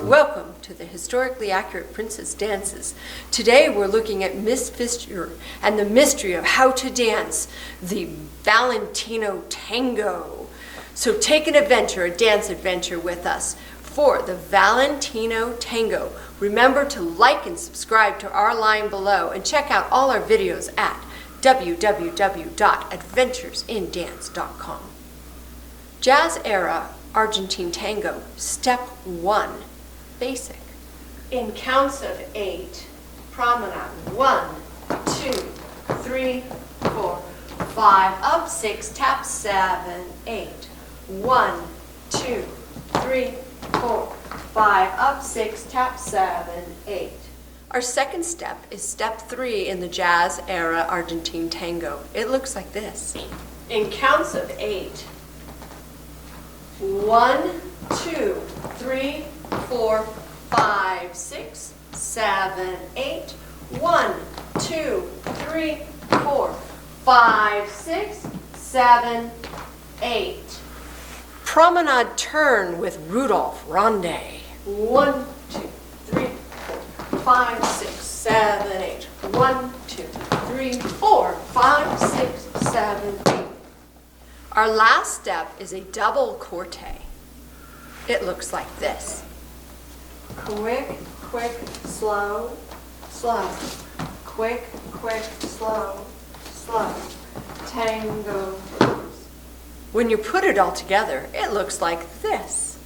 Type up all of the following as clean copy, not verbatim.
Welcome to the Historically Accurate Princess Dances. Today we're looking at Miss Fischer and the mystery of how to dance the Valentino Tango. So take an adventure, a dance adventure with us for the Valentino Tango. Remember to like and subscribe to our line below and check out all our videos at www.adventuresindance.com. Jazz era Argentine Tango, Step 1, Basic. In counts of 8, promenade. 1, 2, 3, 4, 5, up 6, tap 7, 8. 1, 2, 3, 4, 5, up 6, tap 7, 8. Our second step is step 3 in the jazz era Argentine Tango. It looks like this. In counts of 8, 1, 2, 3, 4, 5, 6, 7, 8. 1, 2, 3, 4, 5, 6, 7, 8. Promenade turn with Rudolph Ronde. 1, 2, 3, 4, 5, 6, 7, 8. 1, 2, 3, 4, 5, 6, 7, 8. Our last step is a double Corte. It looks like this. Quick, quick, slow, slow. Quick, quick, slow, slow. Tango. When you put it all together, it looks like this.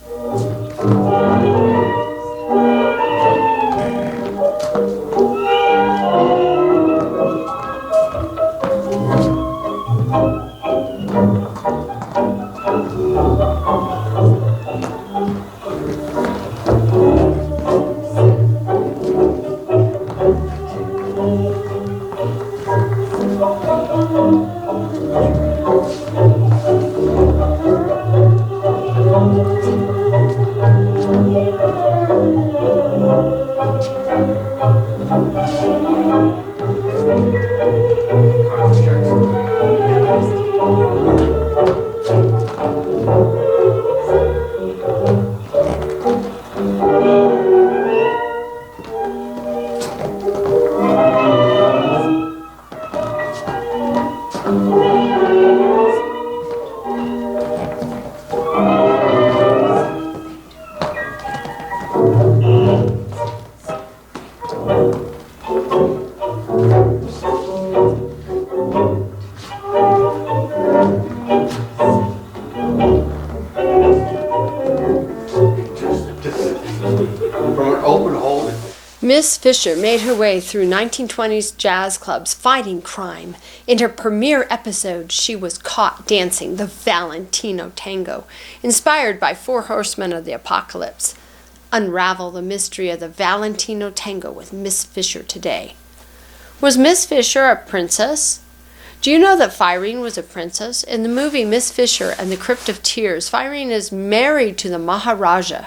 Miss Fischer made her way through 1920s jazz clubs fighting crime. In her premiere episode, she was caught dancing the Valentino Tango, inspired by Four Horsemen of the Apocalypse. Unravel the mystery of the Valentino Tango with Miss Fischer today. Was Miss Fischer a princess? Do you know that Pyrene was a princess? In the movie Miss Fischer and the Crypt of Tears, Pyrene is married to the Maharaja.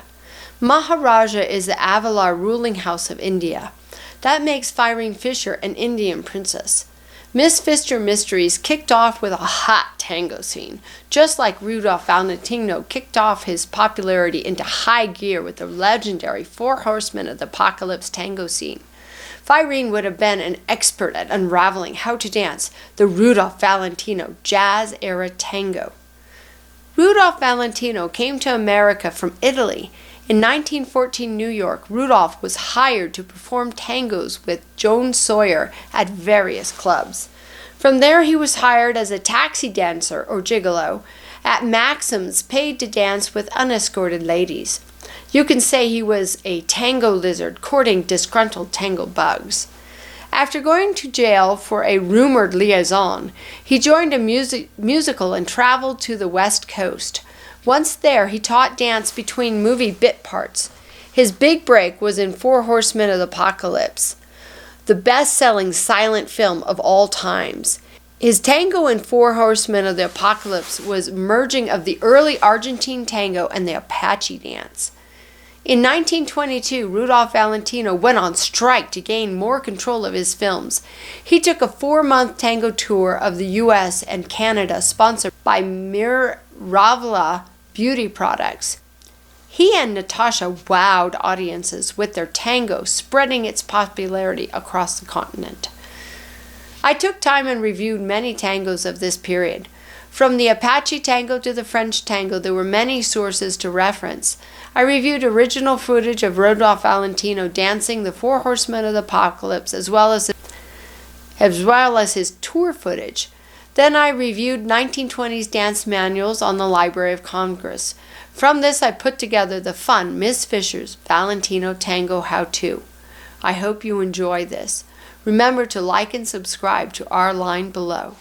Maharaja is the Avalar ruling house of India. That makes Pyrene Fischer an Indian princess. Miss Fischer Mysteries kicked off with a hot tango scene, just like Rudolph Valentino kicked off his popularity into high gear with the legendary Four Horsemen of the Apocalypse tango scene. Pyrene would have been an expert at unraveling how to dance the Rudolph Valentino jazz-era tango. Rudolph Valentino came to America from Italy. In 1914 New York, Rudolph was hired to perform tangos with Joan Sawyer at various clubs. From there he was hired as a taxi dancer or gigolo at Maxim's, paid to dance with unescorted ladies. You can say he was a tango lizard courting disgruntled tango bugs. After going to jail for a rumored liaison, he joined a musical and traveled to the West Coast. Once there, he taught dance between movie bit parts. His big break was in Four Horsemen of the Apocalypse, the best-selling silent film of all times. His tango in Four Horsemen of the Apocalypse was merging of the early Argentine tango and the Apache dance. In 1922, Rudolph Valentino went on strike to gain more control of his films. He took a 4-month tango tour of the U.S. and Canada sponsored by Miravla Beauty Products. He and Natasha wowed audiences with their tango, spreading its popularity across the continent. I took time and reviewed many tangos of this period. From the Apache tango to the French tango, there were many sources to reference. I reviewed original footage of Rudolph Valentino dancing the Four Horsemen of the Apocalypse, as well as his tour footage. Then I reviewed 1920s dance manuals on the Library of Congress. From this, I put together the fun Miss Fischer's Valentino Tango How-To. I hope you enjoy this. Remember to like and subscribe to our line below.